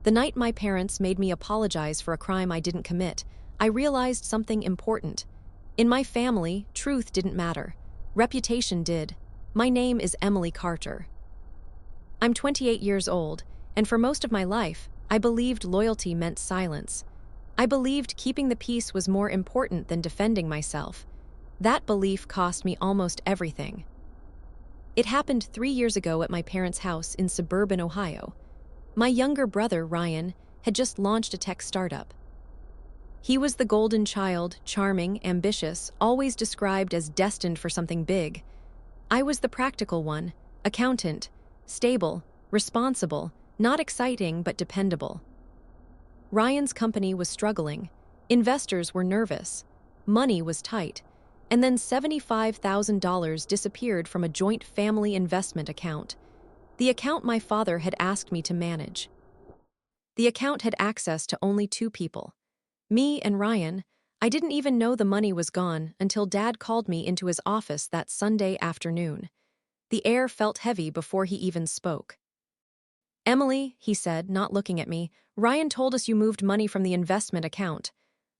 The night my parents made me apologize for a crime I didn't commit, I realized something important. In my family, truth didn't matter. Reputation did. My name is Emily Carter. I'm 28 years old, and for most of my life, I believed loyalty meant silence. I believed keeping the peace was more important than defending myself. That belief cost me almost everything. It happened 3 years ago at my parents' house in suburban Ohio. My younger brother, Ryan, had just launched a tech startup. He was the golden child, charming, ambitious, always described as destined for something big. I was the practical one, accountant, stable, responsible, not exciting but dependable. Ryan's company was struggling. Investors were nervous. Money was tight. And then $75,000 disappeared from a joint family investment account. The account my father had asked me to manage. The account had access to only 2 people. Me and Ryan. I didn't even know the money was gone until Dad called me into his office that Sunday afternoon. The air felt heavy before he even spoke. "Emily," he said, not looking at me, "Ryan told us you moved money from the investment account."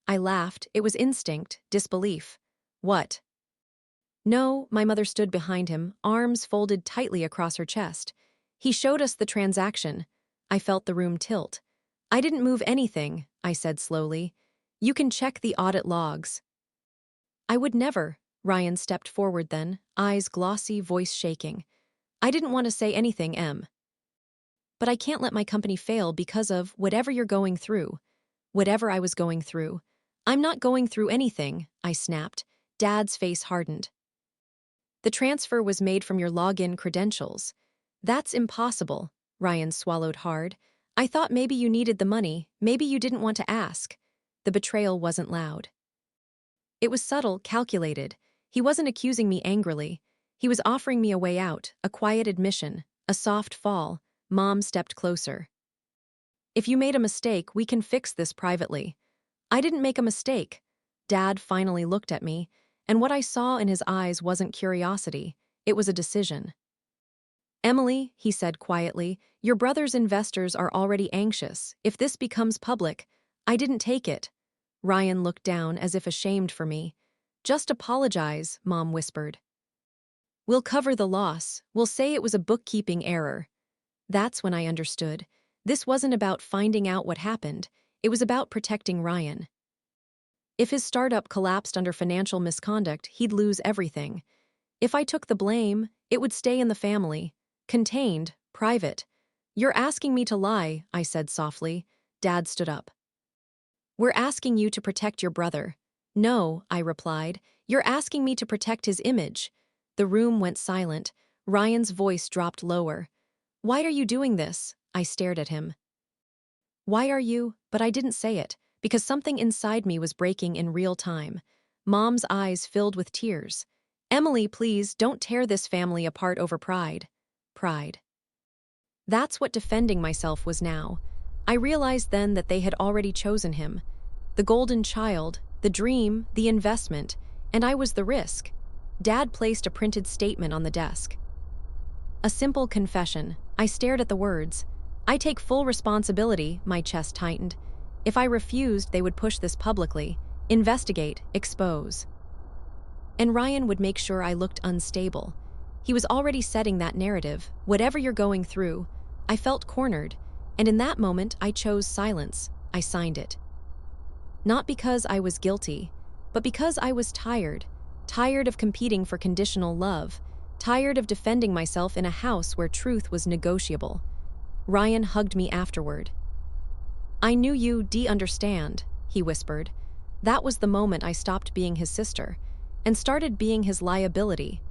I laughed. It was instinct, disbelief. "What?" "No," my mother stood behind him, arms folded tightly across her chest. "He showed us the transaction." I felt the room tilt. "I didn't move anything," I said slowly. "You can check the audit logs." "I would never." Ryan stepped forward then, eyes glossy, voice shaking. "I didn't want to say anything, Em. But I can't let my company fail because of whatever you're going through." Whatever I was going through. "I'm not going through anything," I snapped. Dad's face hardened. "The transfer was made from your login credentials." "That's impossible." Ryan swallowed hard. "I thought maybe you needed the money, maybe you didn't want to ask." The betrayal wasn't loud. It was subtle, calculated. He wasn't accusing me angrily. He was offering me a way out, a quiet admission, a soft fall. Mom stepped closer. "If you made a mistake, we can fix this privately." "I didn't make a mistake." Dad finally looked at me, and what I saw in his eyes wasn't curiosity, it was a decision. "Emily," he said quietly, "your brother's investors are already anxious. If this becomes public—" "I didn't take it." Ryan looked down as if ashamed for me. "Just apologize," Mom whispered. "We'll cover the loss. We'll say it was a bookkeeping error." That's when I understood. This wasn't about finding out what happened. It was about protecting Ryan. If his startup collapsed under financial misconduct, he'd lose everything. If I took the blame, it would stay in the family. Contained, private. "You're asking me to lie," I said softly. Dad stood up. "We're asking you to protect your brother." "No," I replied. "You're asking me to protect his image." The room went silent. Ryan's voice dropped lower. "Why are you doing this?" I stared at him. "Why are you?" But I didn't say it, because something inside me was breaking in real time. Mom's eyes filled with tears. "Emily, please, don't tear this family apart over pride." Pride. That's what defending myself was now. I realized then that they had already chosen him. The golden child, the dream, the investment, and I was the risk. Dad placed a printed statement on the desk. A simple confession. I stared at the words. "I take full responsibility," my chest tightened. If I refused, they would push this publicly. Investigate, expose. And Ryan would make sure I looked unstable. He was already setting that narrative. Whatever you're going through. I felt cornered, and in that moment I chose silence. I signed it. Not because I was guilty, but because I was tired. Tired of competing for conditional love. Tired of defending myself in a house where truth was negotiable. Ryan hugged me afterward. "I knew you'd understand," he whispered. That was the moment I stopped being his sister and started being his liability.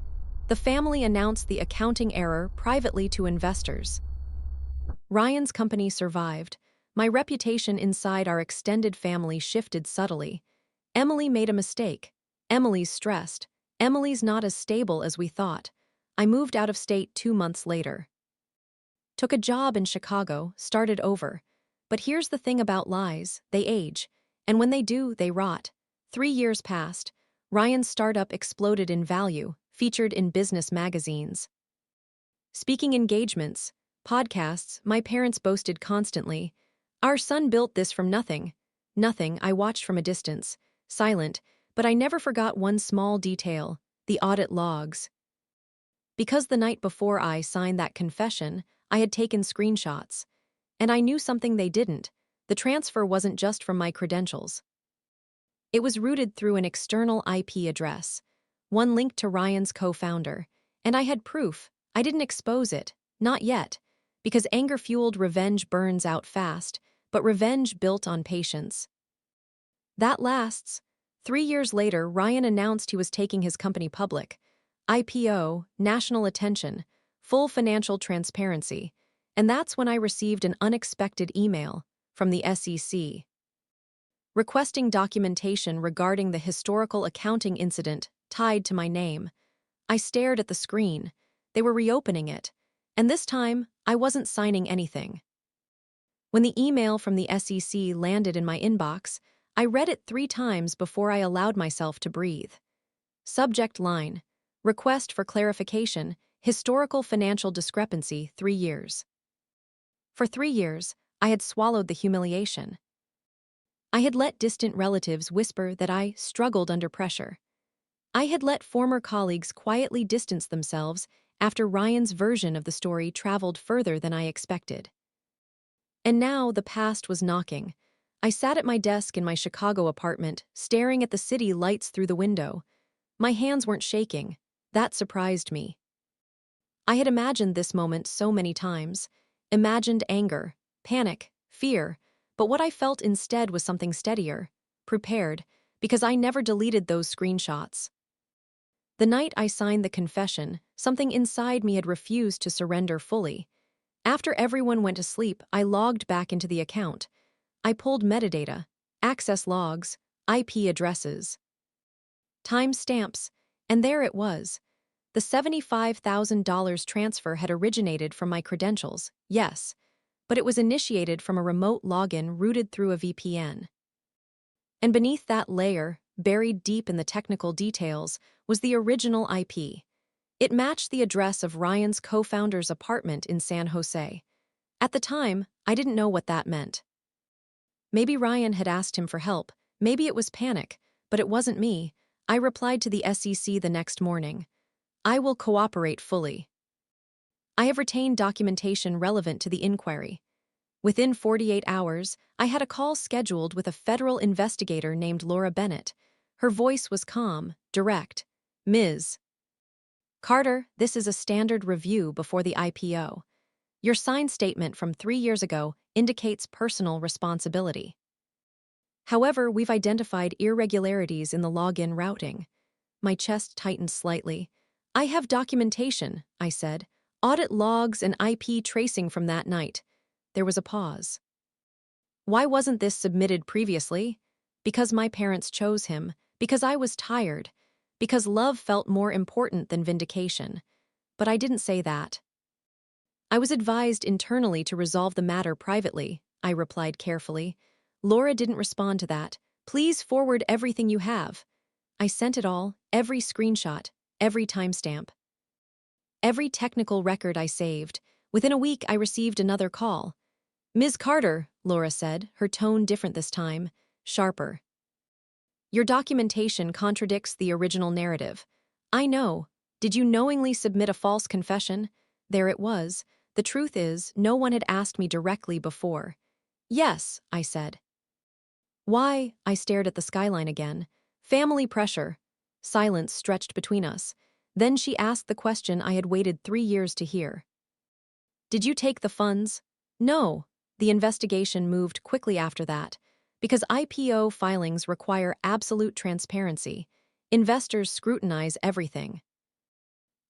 The family announced the accounting error privately to investors. Ryan's company survived. My reputation inside our extended family shifted subtly. Emily made a mistake. Emily's stressed. Emily's not as stable as we thought. I moved out of state 2 months later. Took a job in Chicago, started over. But here's the thing about lies, they age. And when they do, they rot. 3 years passed. Ryan's startup exploded in value, featured in business magazines. Speaking engagements, podcasts, my parents boasted constantly. Our son built this from nothing. Nothing, I watched from a distance, silent, but I never forgot one small detail, the audit logs. Because the night before I signed that confession, I had taken screenshots. And I knew something they didn't. The transfer wasn't just from my credentials. It was routed through an external IP address, one linked to Ryan's co-founder, and I had proof. I didn't expose it, not yet, because anger-fueled revenge burns out fast, but revenge built on patience. That lasts. 3 years later, Ryan announced he was taking his company public. IPO, national attention, full financial transparency, and that's when I received an unexpected email from the SEC, requesting documentation regarding the historical accounting incident tied to my name. I stared at the screen. They were reopening it, and this time, I wasn't signing anything. When the email from the SEC landed in my inbox, I read it 3 times before I allowed myself to breathe. Subject line: Request for clarification, historical financial discrepancy, 3 years. For 3 years, I had swallowed the humiliation. I had let distant relatives whisper that I struggled under pressure. I had let former colleagues quietly distance themselves after Ryan's version of the story traveled further than I expected. And now the past was knocking. I sat at my desk in my Chicago apartment, staring at the city lights through the window. My hands weren't shaking. That surprised me. I had imagined this moment so many times. Imagined anger, panic, fear, but what I felt instead was something steadier, prepared, because I never deleted those screenshots. The night I signed the confession, something inside me had refused to surrender fully. After everyone went to sleep, I logged back into the account. I pulled metadata, access logs, IP addresses, timestamps, and there it was. The $75,000 transfer had originated from my credentials, yes, but it was initiated from a remote login routed through a VPN. And beneath that layer, buried deep in the technical details, was the original IP. It matched the address of Ryan's co-founder's apartment in San Jose. At the time, I didn't know what that meant. Maybe Ryan had asked him for help, maybe it was panic, but it wasn't me. I replied to the SEC the next morning. I will cooperate fully. I have retained documentation relevant to the inquiry. Within 48 hours, I had a call scheduled with a federal investigator named Laura Bennett. Her voice was calm, direct. Ms. Carter, this is a standard review before the IPO. Your signed statement from 3 years ago indicates personal responsibility. However, we've identified irregularities in the login routing. My chest tightened slightly. I have documentation, I said. Audit logs and IP tracing from that night. There was a pause. Why wasn't this submitted previously? Because my parents chose him. Because I was tired. Because love felt more important than vindication. But I didn't say that. I was advised internally to resolve the matter privately, I replied carefully. Laura didn't respond to that. Please forward everything you have. I sent it all, every screenshot, every timestamp, every technical record I saved. Within a week, I received another call. Ms. Carter, Laura said, her tone different this time, sharper. Your documentation contradicts the original narrative. I know. Did you knowingly submit a false confession? There it was. The truth is, no one had asked me directly before. Yes, I said. Why? I stared at the skyline again. Family pressure. Silence stretched between us. Then she asked the question I had waited 3 years to hear. Did you take the funds? No. The investigation moved quickly after that. Because IPO filings require absolute transparency, investors scrutinize everything.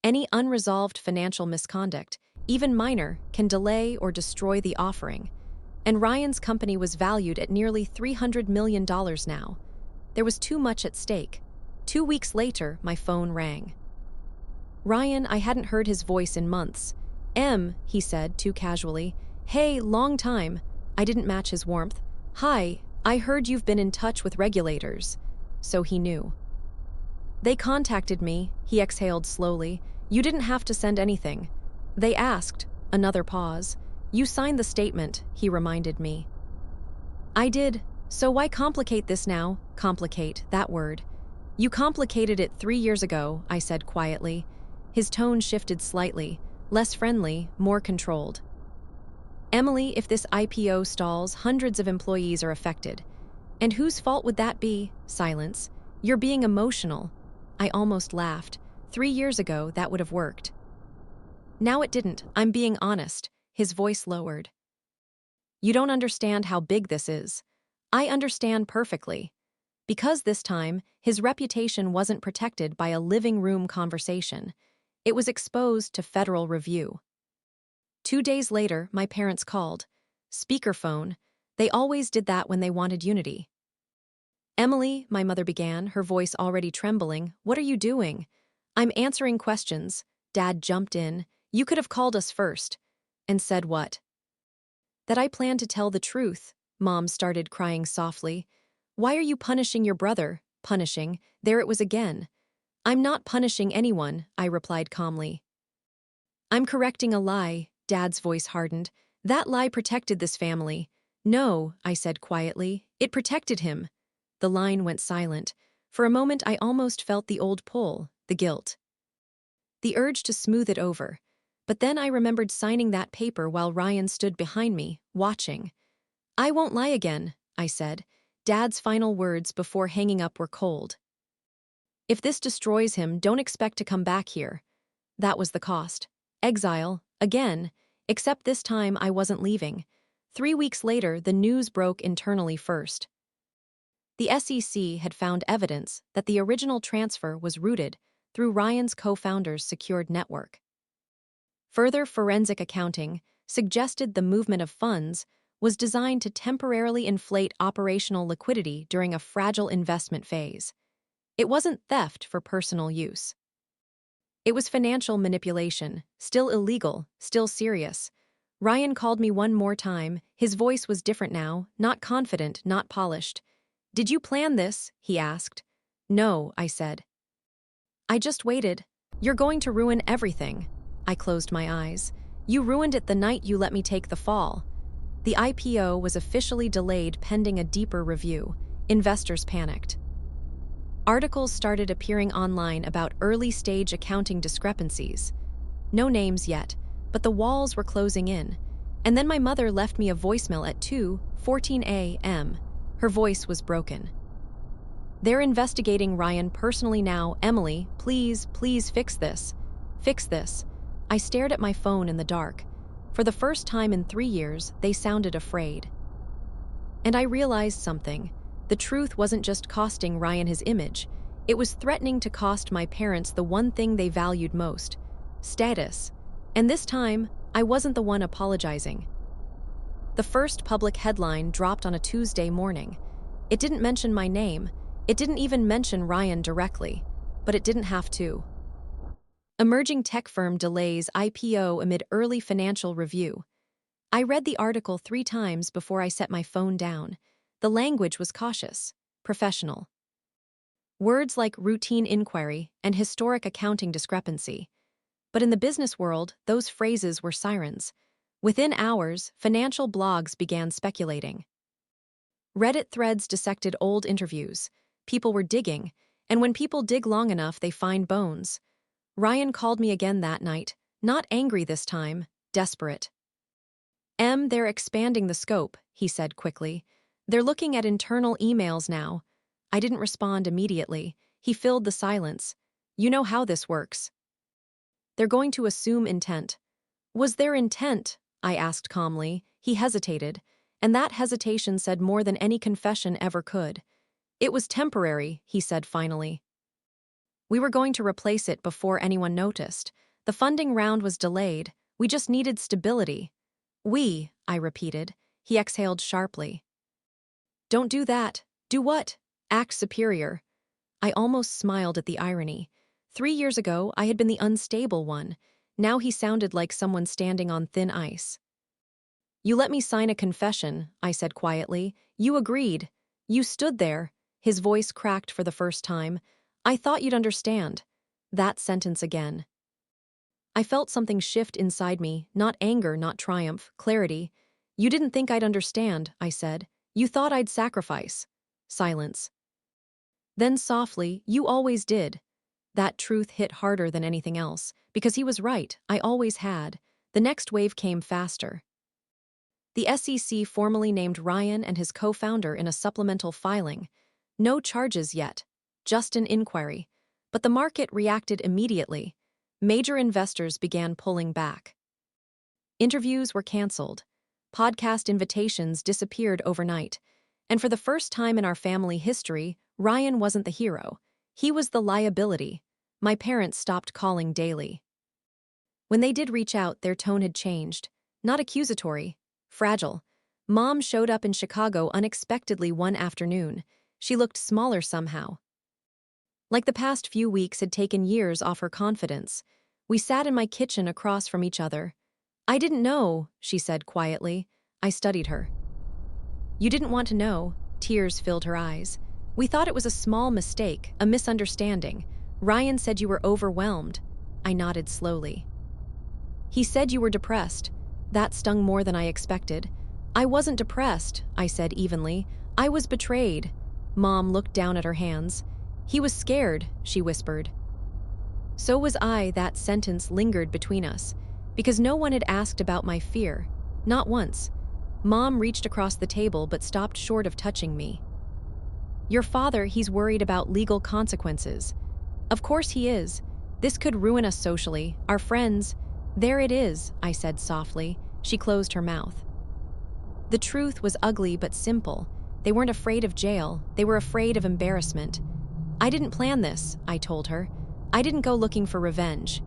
Any unresolved financial misconduct, even minor, can delay or destroy the offering. And Ryan's company was valued at nearly $300 million now. There was too much at stake. 2 weeks later, my phone rang. Ryan, I hadn't heard his voice in months. He said, too casually. Hey, long time. I didn't match his warmth. Hi, I heard you've been in touch with regulators. So he knew. They contacted me, he exhaled slowly. You didn't have to send anything. They asked. Another pause. You signed the statement, he reminded me. I did. So why complicate this now? Complicate, that word. You complicated it 3 years ago, I said quietly. His tone shifted slightly, less friendly, more controlled. Emily, if this IPO stalls, hundreds of employees are affected. And whose fault would that be? Silence. You're being emotional. I almost laughed. 3 years ago, that would have worked. Now it didn't. I'm being honest. His voice lowered. You don't understand how big this is. I understand perfectly. Because this time, his reputation wasn't protected by a living room conversation. It was exposed to federal review. 2 days later, my parents called. Speakerphone. They always did that when they wanted unity. Emily, my mother began, her voice already trembling, what are you doing? I'm answering questions. Dad jumped in. You could have called us first. And said what? That I planned to tell the truth. Mom started crying softly. Why are you punishing your brother? Punishing. There it was again. I'm not punishing anyone, I replied calmly. I'm correcting a lie. Dad's voice hardened. That lie protected this family. No, I said quietly. It protected him. The line went silent. For a moment I almost felt the old pull, the guilt. The urge to smooth it over. But then I remembered signing that paper while Ryan stood behind me, watching. I won't lie again, I said. Dad's final words before hanging up were cold. If this destroys him, don't expect to come back here. That was the cost. Exile, again, except this time I wasn't leaving. 3 weeks later, the news broke internally first. The SEC had found evidence that the original transfer was rooted through Ryan's co-founder's secured network. Further forensic accounting suggested the movement of funds was designed to temporarily inflate operational liquidity during a fragile investment phase. It wasn't theft for personal use. It was financial manipulation, still illegal, still serious. Ryan called me one more time. His voice was different now, not confident, not polished. Did you plan this? He asked. No, I said. I just waited. You're going to ruin everything. I closed my eyes. You ruined it the night you let me take the fall. The IPO was officially delayed pending a deeper review. Investors panicked. Articles started appearing online about early-stage accounting discrepancies. No names yet, but the walls were closing in. And then my mother left me a voicemail at 2:14 a.m. Her voice was broken. They're investigating Ryan personally now. Emily, please fix this. Fix this. I stared at my phone in the dark. For the first time in 3 years, they sounded afraid. And I realized something. The truth wasn't just costing Ryan his image. It was threatening to cost my parents the one thing they valued most: status. And this time, I wasn't the one apologizing. The first public headline dropped on a Tuesday morning. It didn't mention my name. It didn't even mention Ryan directly. But it didn't have to. Emerging tech firm delays IPO amid early financial review. I read the article 3 times before I set my phone down. The language was cautious, professional. Words like routine inquiry and historic accounting discrepancy. But in the business world, those phrases were sirens. Within hours, financial blogs began speculating. Reddit threads dissected old interviews. People were digging, and when people dig long enough, they find bones. Ryan called me again that night, not angry this time, desperate. They're expanding the scope, he said quickly. They're looking at internal emails now. I didn't respond immediately. He filled the silence. You know how this works. They're going to assume intent. Was there intent? I asked calmly. He hesitated, and that hesitation said more than any confession ever could. It was temporary, he said finally. We were going to replace it before anyone noticed. The funding round was delayed. We just needed stability. We, I repeated. He exhaled sharply. Don't do that. Do what? Act superior. I almost smiled at the irony. 3 years ago, I had been the unstable one. Now he sounded like someone standing on thin ice. You let me sign a confession, I said quietly. You agreed. You stood there. His voice cracked for the first time. I thought you'd understand. That sentence again. I felt something shift inside me, not anger, not triumph, clarity. You didn't think I'd understand, I said. You thought I'd sacrifice. Silence. Then softly, you always did. That truth hit harder than anything else, because he was right, I always had. The next wave came faster. The SEC formally named Ryan and his co-founder in a supplemental filing. No charges yet, just an inquiry. But the market reacted immediately. Major investors began pulling back. Interviews were canceled. Podcast invitations disappeared overnight. And for the first time in our family history, Ryan wasn't the hero. He was the liability. My parents stopped calling daily. When they did reach out, their tone had changed. Not accusatory, fragile. Mom showed up in Chicago unexpectedly one afternoon. She looked smaller somehow. Like the past few weeks had taken years off her confidence. We sat in my kitchen across from each other. I didn't know, she said quietly. I studied her. You didn't want to know. Tears filled her eyes. We thought it was a small mistake, a misunderstanding. Ryan said you were overwhelmed. I nodded slowly. He said you were depressed. That stung more than I expected. I wasn't depressed, I said evenly. I was betrayed. Mom looked down at her hands. He was scared, she whispered. So was I. That sentence lingered between us, because no one had asked about my fear. Not once. Mom reached across the table but stopped short of touching me. Your father, he's worried about legal consequences. Of course he is. This could ruin us socially, our friends. There it is, I said softly. She closed her mouth. The truth was ugly but simple. They weren't afraid of jail. They were afraid of embarrassment. I didn't plan this, I told her. I didn't go looking for revenge.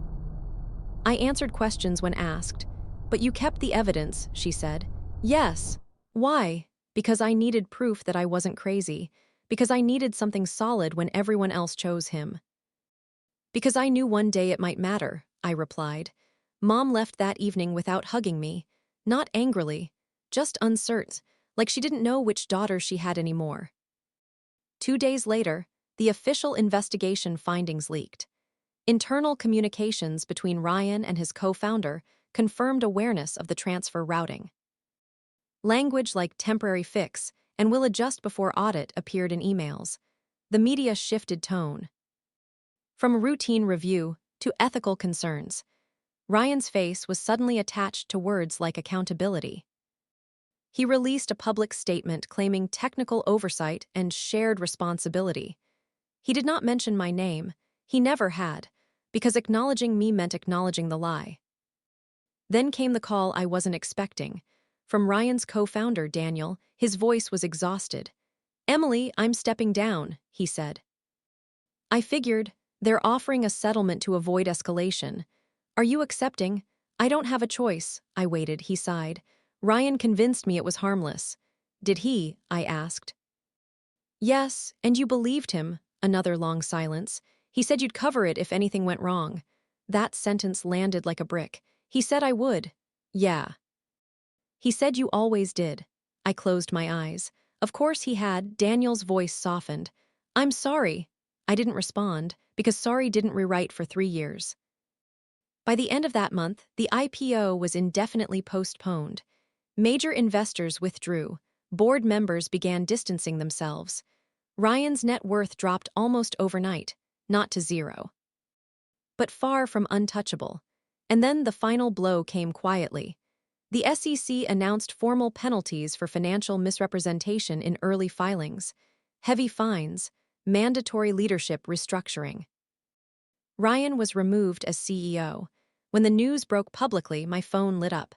I answered questions when asked. But you kept the evidence, she said. Yes. Why? Because I needed proof that I wasn't crazy. Because I needed something solid when everyone else chose him. Because I knew one day it might matter, I replied. Mom left that evening without hugging me. Not angrily, just uncertain, like she didn't know which daughter she had anymore. 2 days later, the official investigation findings leaked. Internal communications between Ryan and his co-founder confirmed awareness of the transfer routing. Language like temporary fix and will adjust before audit appeared in emails. The media shifted tone. From routine review to ethical concerns, Ryan's face was suddenly attached to words like accountability. He released a public statement claiming technical oversight and shared responsibility. He did not mention my name. He never had, because acknowledging me meant acknowledging the lie. Then came the call I wasn't expecting. From Ryan's co-founder, Daniel. His voice was exhausted. Emily, I'm stepping down, he said. I figured, they're offering a settlement to avoid escalation. Are you accepting? I don't have a choice. I waited, he sighed. Ryan convinced me it was harmless. Did he? I asked. Yes, and you believed him. Another long silence. He said you'd cover it if anything went wrong. That sentence landed like a brick. He said I would. Yeah. He said you always did. I closed my eyes. Of course he had. Daniel's voice softened. I'm sorry. I didn't respond, because sorry didn't rewrite for 3 years. By the end of that month, the IPO was indefinitely postponed. Major investors withdrew. Board members began distancing themselves. Ryan's net worth dropped almost overnight, not to zero, but far from untouchable. And then the final blow came quietly. The SEC announced formal penalties for financial misrepresentation in early filings, heavy fines, mandatory leadership restructuring. Ryan was removed as CEO. When the news broke publicly, my phone lit up.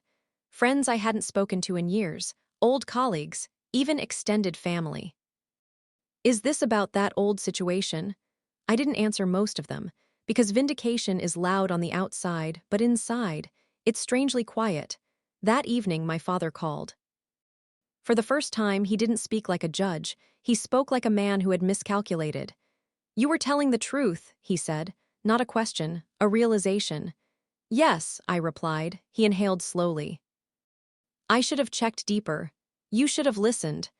Friends I hadn't spoken to in years, old colleagues, even extended family. Is this about that old situation? I didn't answer most of them, because vindication is loud on the outside, but inside, it's strangely quiet. That evening, my father called. For the first time, he didn't speak like a judge. He spoke like a man who had miscalculated. You were telling the truth, he said. Not a question, a realization. Yes, I replied. He inhaled slowly. I should have checked deeper. You should have listened.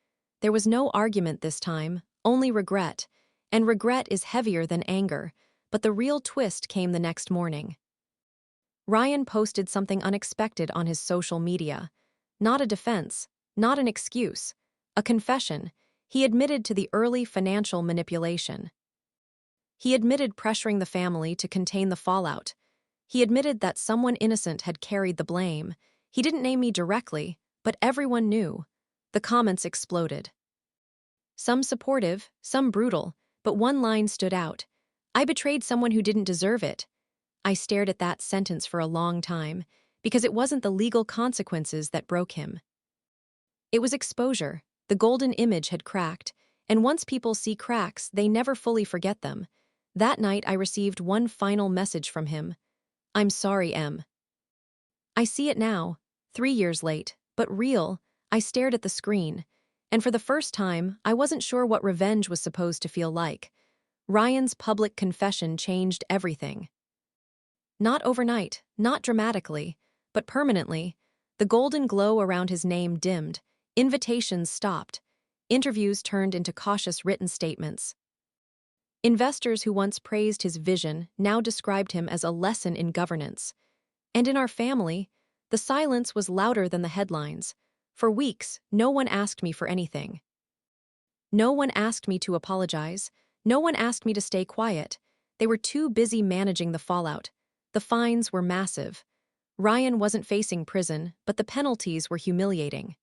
There was no argument this time, only regret. And regret is heavier than anger. But the real twist came the next morning. Ryan posted something unexpected on his social media. Not a defense, not an excuse. A confession. He admitted to the early financial manipulation. He admitted pressuring the family to contain the fallout. He admitted that someone innocent had carried the blame. He didn't name me directly, but everyone knew. The comments exploded. Some supportive, some brutal, but one line stood out. I betrayed someone who didn't deserve it. I stared at that sentence for a long time, because it wasn't the legal consequences that broke him. It was exposure. The golden image had cracked, and once people see cracks, they never fully forget them. That night I received one final message from him. I'm sorry, Em. I see it now, 3 years late, but real. I stared at the screen, and for the first time, I wasn't sure what revenge was supposed to feel like. Ryan's public confession changed everything. Not overnight, not dramatically, but permanently. The golden glow around his name dimmed, invitations stopped, interviews turned into cautious written statements. Investors who once praised his vision now described him as a lesson in governance. And in our family, the silence was louder than the headlines. For weeks, no one asked me for anything. No one asked me to apologize. No one asked me to stay quiet. They were too busy managing the fallout. The fines were massive. Ryan wasn't facing prison, but the penalties were humiliating.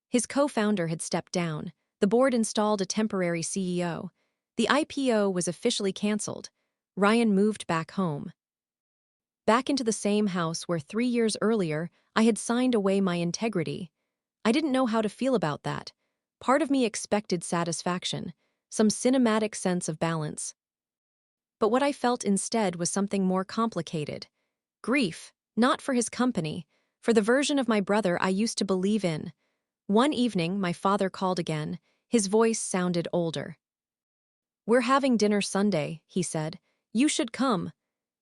His co-founder had stepped down. The board installed a temporary CEO. The IPO was officially canceled. Ryan moved back home. Back into the same house where 3 years earlier I had signed away my integrity. I didn't know how to feel about that. Part of me expected satisfaction, some cinematic sense of balance. But what I felt instead was something more complicated. Grief, not for his company, for the version of my brother I used to believe in. One evening, my father called again. His voice sounded older. We're having dinner Sunday, he said. You should come.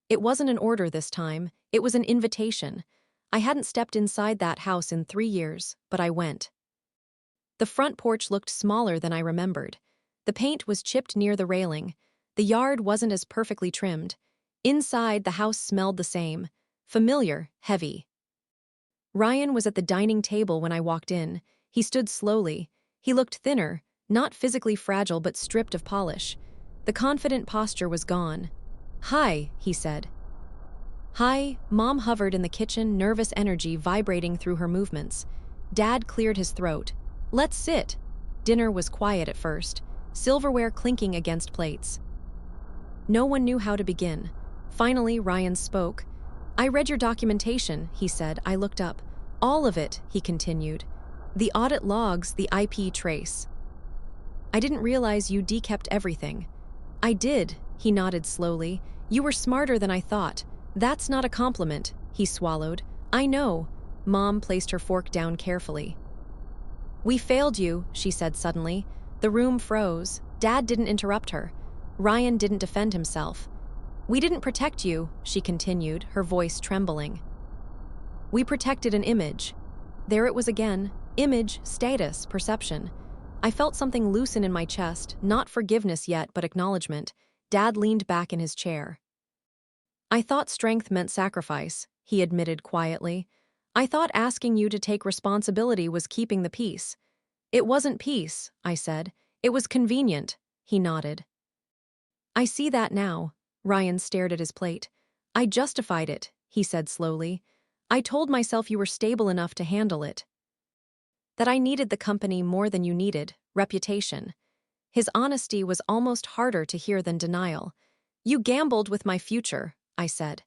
It wasn't an order this time, it was an invitation. I hadn't stepped inside that house in 3 years, but I went. The front porch looked smaller than I remembered. The paint was chipped near the railing. The yard wasn't as perfectly trimmed. Inside, the house smelled the same. Familiar, heavy. Ryan was at the dining table when I walked in. He stood slowly. He looked thinner, not physically fragile but stripped of polish. The confident posture was gone. Hi, he said. Hi, Mom hovered in the kitchen, nervous energy vibrating through her movements. Dad cleared his throat. Let's sit. Dinner was quiet at first, silverware clinking against plates. No one knew how to begin. Finally, Ryan spoke. I read your documentation, he said. I looked up. All of it, he continued. The audit logs, the IP trace. I didn't realize you dekept everything. I did, he nodded slowly. You were smarter than I thought. That's not a compliment, he swallowed. I know. Mom placed her fork down carefully. We failed you, she said suddenly. The room froze. Dad didn't interrupt her. Ryan didn't defend himself. We didn't protect you, she continued, her voice trembling. We protected an image. There it was again. Image, status, perception. I felt something loosen in my chest, not forgiveness yet, but acknowledgement. Dad leaned back in his chair. I thought strength meant sacrifice, he admitted quietly. I thought asking you to take responsibility was keeping the peace. It wasn't peace, I said. It was convenient, he nodded. I see that now. Ryan stared at his plate. I justified it, he said slowly. I told myself you were stable enough to handle it. That I needed the company more than you needed, reputation. His honesty was almost harder to hear than denial. You gambled with my future, I said.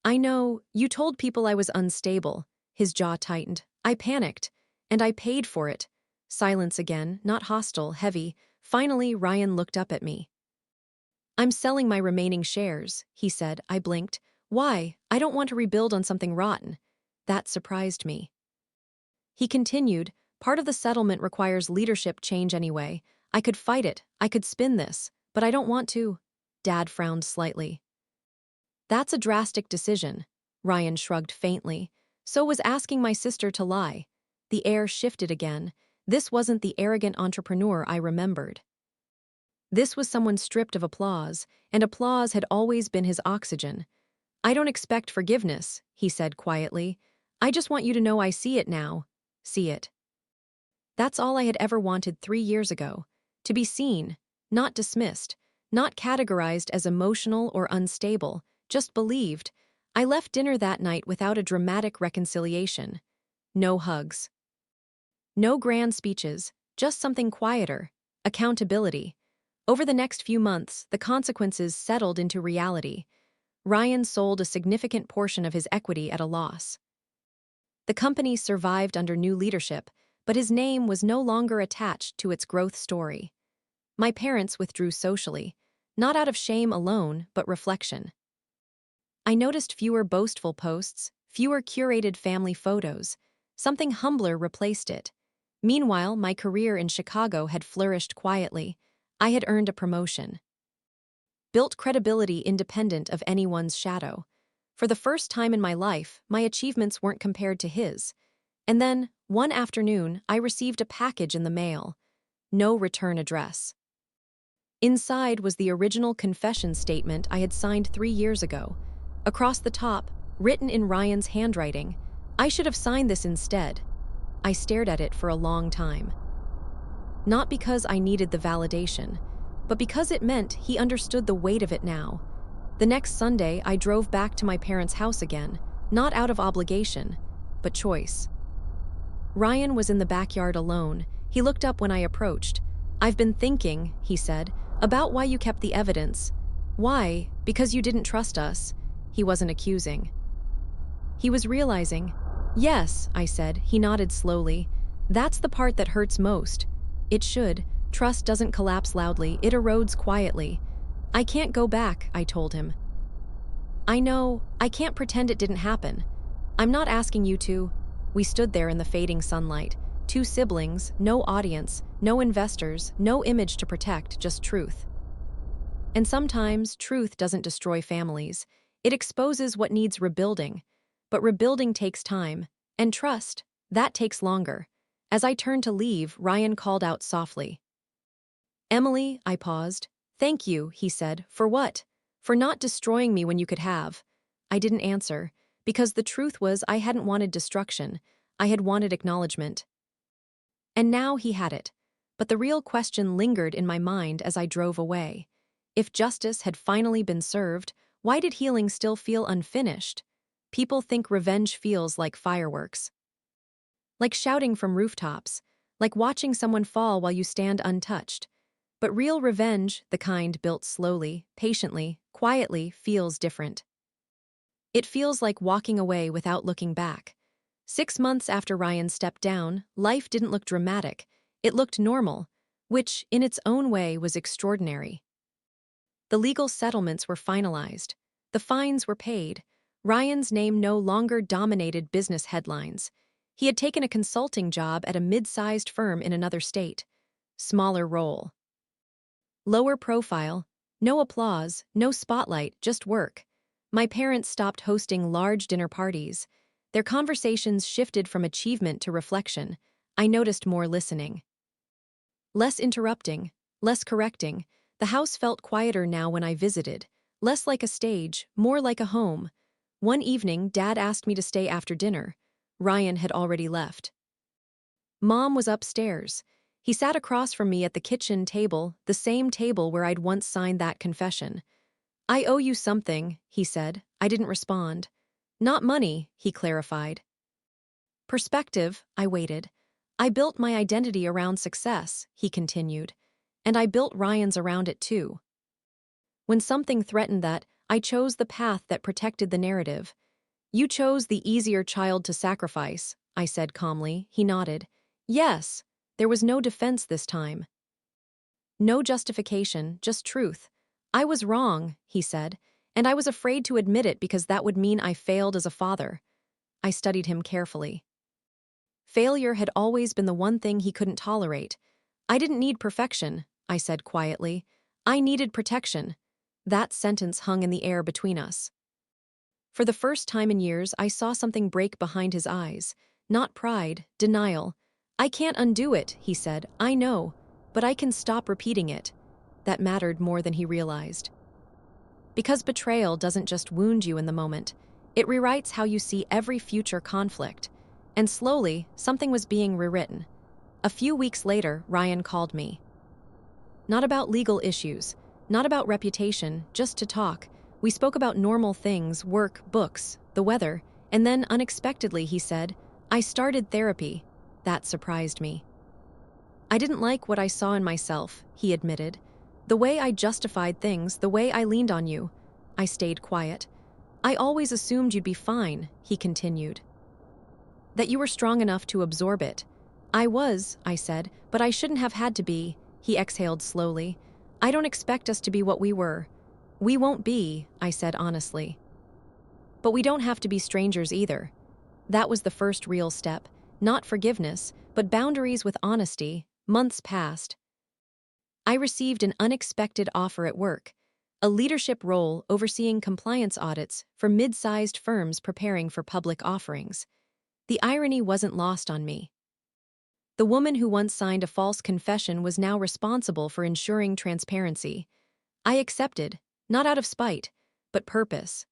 I know, you told people I was unstable. His jaw tightened. I panicked, and I paid for it. Silence again, not hostile, heavy. Finally, Ryan looked up at me. I'm selling my remaining shares, he said. I blinked. Why? I don't want to rebuild on something rotten. That surprised me. He continued, part of the settlement requires leadership change anyway. I could fight it, I could spin this, but I don't want to. Dad frowned slightly. That's a drastic decision, Ryan shrugged faintly. So was asking my sister to lie. The air shifted again. This wasn't the arrogant entrepreneur I remembered. This was someone stripped of applause, and applause had always been his oxygen. I don't expect forgiveness, he said quietly. I just want you to know I see it now. See it. That's all I had ever wanted 3 years ago. To be seen, not dismissed, not categorized as emotional or unstable, just believed. I left dinner that night without a dramatic reconciliation. No hugs. No grand speeches, just something quieter. Accountability. Over the next few months, the consequences settled into reality. Ryan sold a significant portion of his equity at a loss. The company survived under new leadership, but his name was no longer attached to its growth story. My parents withdrew socially, not out of shame alone, but reflection. I noticed fewer boastful posts, fewer curated family photos. Something humbler replaced it. Meanwhile, my career in Chicago had flourished quietly. I had earned a promotion. Built credibility independent of anyone's shadow. For the first time in my life, my achievements weren't compared to his. And then, one afternoon, I received a package in the mail. No return address. Inside was the original confession statement I had signed 3 years ago. Across the top, written in Ryan's handwriting, I should have signed this instead. I stared at it for a long time. Not because I needed the validation, but because it meant he understood the weight of it now. The next Sunday, I drove back to my parents' house again, not out of obligation, but choice. Ryan was in the backyard alone. He looked up when I approached. "I've been thinking," he said, "about why you kept the evidence." "Why? Because you didn't trust us." He wasn't accusing. He was realizing. "Yes," I said. He nodded slowly. "That's the part that hurts most. It should. Trust doesn't collapse loudly, it erodes quietly." "I can't go back," I told him. "I know. I can't pretend it didn't happen. I'm not asking you to." We stood there in the fading sunlight. Two siblings, no audience, no investors, no image to protect, just truth. And sometimes, truth doesn't destroy families. It exposes what needs rebuilding. But rebuilding takes time. And trust, that takes longer. As I turned to leave, Ryan called out softly. "Emily," I paused. "Thank you," he said. "For what?" "For not destroying me when you could have." I didn't answer, because the truth was I hadn't wanted destruction. I had wanted acknowledgement. And now he had it. But the real question lingered in my mind as I drove away. If justice had finally been served, why did healing still feel unfinished? People think revenge feels like fireworks. Like shouting from rooftops. Like watching someone fall while you stand untouched. But real revenge, the kind built slowly, patiently, quietly, feels different. It feels like walking away without looking back. 6 months after Ryan stepped down, life didn't look dramatic. It looked normal, which, in its own way, was extraordinary. The legal settlements were finalized. The fines were paid. Ryan's name no longer dominated business headlines. He had taken a consulting job at a mid-sized firm in another state. Smaller role. Lower profile, no applause, no spotlight, just work. My parents stopped hosting large dinner parties. Their conversations shifted from achievement to reflection. I noticed more listening. Less interrupting, less correcting. The house felt quieter now when I visited. Less like a stage, more like a home. One evening, Dad asked me to stay after dinner. Ryan had already left. Mom was upstairs. He sat across from me at the kitchen table, the same table where I'd once signed that confession. "I owe you something," he said. I didn't respond. "Not money," he clarified. "Perspective," I waited. "I built my identity around success," he continued. "And I built Ryan's around it too. When something threatened that, I chose the path that protected the narrative." "You chose the easier child to sacrifice," I said calmly. He nodded. "Yes." There was no defense this time. No justification, just truth. "I was wrong," he said, "and I was afraid to admit it because that would mean I failed as a father." I studied him carefully. Failure had always been the one thing he couldn't tolerate. "I didn't need perfection," I said quietly. "I needed protection." That sentence hung in the air between us. For the first time in years, I saw something break behind his eyes. Not pride, denial. "I can't undo it," he said. "I know, but I can stop repeating it." That mattered more than he realized. Because betrayal doesn't just wound you in the moment. It rewrites how you see every future conflict. And slowly, something was being rewritten. A few weeks later, Ryan called me. Not about legal issues, not about reputation, just to talk. We spoke about normal things, work, books, the weather, and then unexpectedly he said, "I started therapy." That surprised me. I didn't like what I saw in myself, he admitted. The way I justified things, the way I leaned on you. I stayed quiet. "I always assumed you'd be fine," he continued. "That you were strong enough to absorb it." "I was," I said, "but I shouldn't have had to be." He exhaled slowly. "I don't expect us to be what we were." "We won't be," I said honestly. "But we don't have to be strangers either." That was the first real step. Not forgiveness, but boundaries with honesty. Months passed. I received an unexpected offer at work. A leadership role overseeing compliance audits for mid-sized firms preparing for public offerings. The irony wasn't lost on me. The woman who once signed a false confession was now responsible for ensuring transparency. I accepted, not out of spite, but purpose.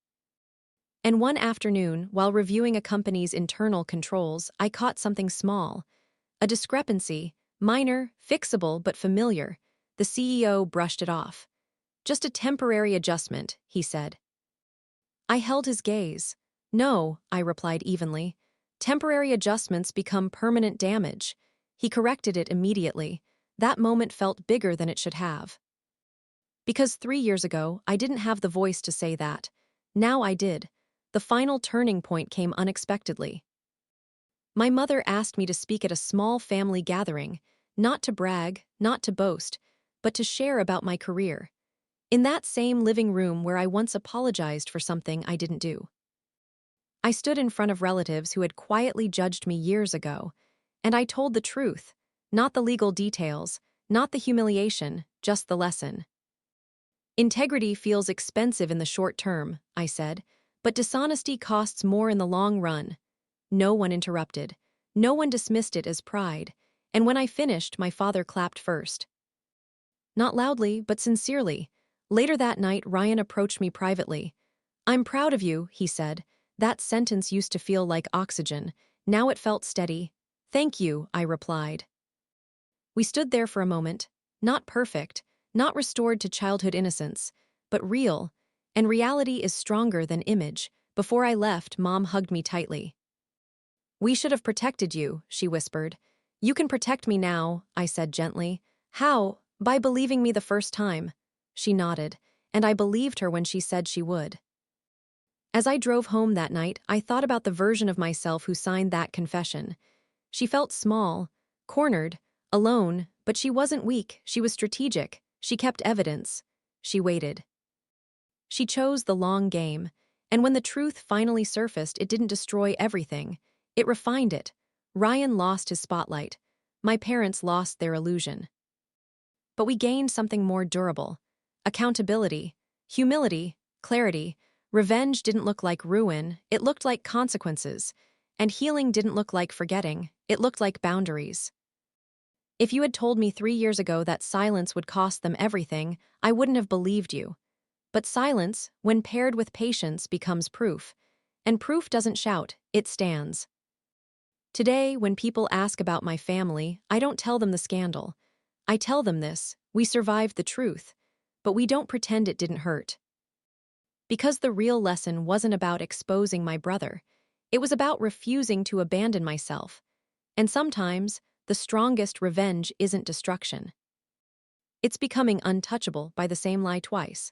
And one afternoon, while reviewing a company's internal controls, I caught something small. A discrepancy, minor, fixable, but familiar. The CEO brushed it off. "Just a temporary adjustment," he said. I held his gaze. "No," I replied evenly. "Temporary adjustments become permanent damage." He corrected it immediately. That moment felt bigger than it should have. Because 3 years ago, I didn't have the voice to say that. Now I did. The final turning point came unexpectedly. My mother asked me to speak at a small family gathering, not to brag, not to boast, but to share about my career. In that same living room where I once apologized for something I didn't do. I stood in front of relatives who had quietly judged me years ago, and I told the truth, not the legal details, not the humiliation, just the lesson. "Integrity feels expensive in the short term," I said, "but dishonesty costs more in the long run." No one interrupted. No one dismissed it as pride, and when I finished, my father clapped first. Not loudly, but sincerely. Later that night, Ryan approached me privately. "I'm proud of you," he said. That sentence used to feel like oxygen. Now it felt steady. "Thank you," I replied. We stood there for a moment, not perfect, not restored to childhood innocence, but real, and reality is stronger than image. Before I left, Mom hugged me tightly. "We should have protected you," she whispered. "You can protect me now," I said gently. "How?" "By believing me the first time." She nodded, and I believed her when she said she would. As I drove home that night, I thought about the version of myself who signed that confession. She felt small, cornered, alone, but she wasn't weak, she was strategic. She kept evidence. She waited. She chose the long game, and when the truth finally surfaced, it didn't destroy everything. It refined it. Ryan lost his spotlight. My parents lost their illusion. But we gained something more durable. Accountability, humility, clarity. Revenge didn't look like ruin, it looked like consequences. And healing didn't look like forgetting, it looked like boundaries. If you had told me 3 years ago that silence would cost them everything, I wouldn't have believed you. But silence, when paired with patience, becomes proof. And proof doesn't shout, it stands. Today, when people ask about my family, I don't tell them the scandal. I tell them this: we survived the truth, but we don't pretend it didn't hurt. Because the real lesson wasn't about exposing my brother. It was about refusing to abandon myself. And sometimes, the strongest revenge isn't destruction. It's becoming untouchable by the same lie twice.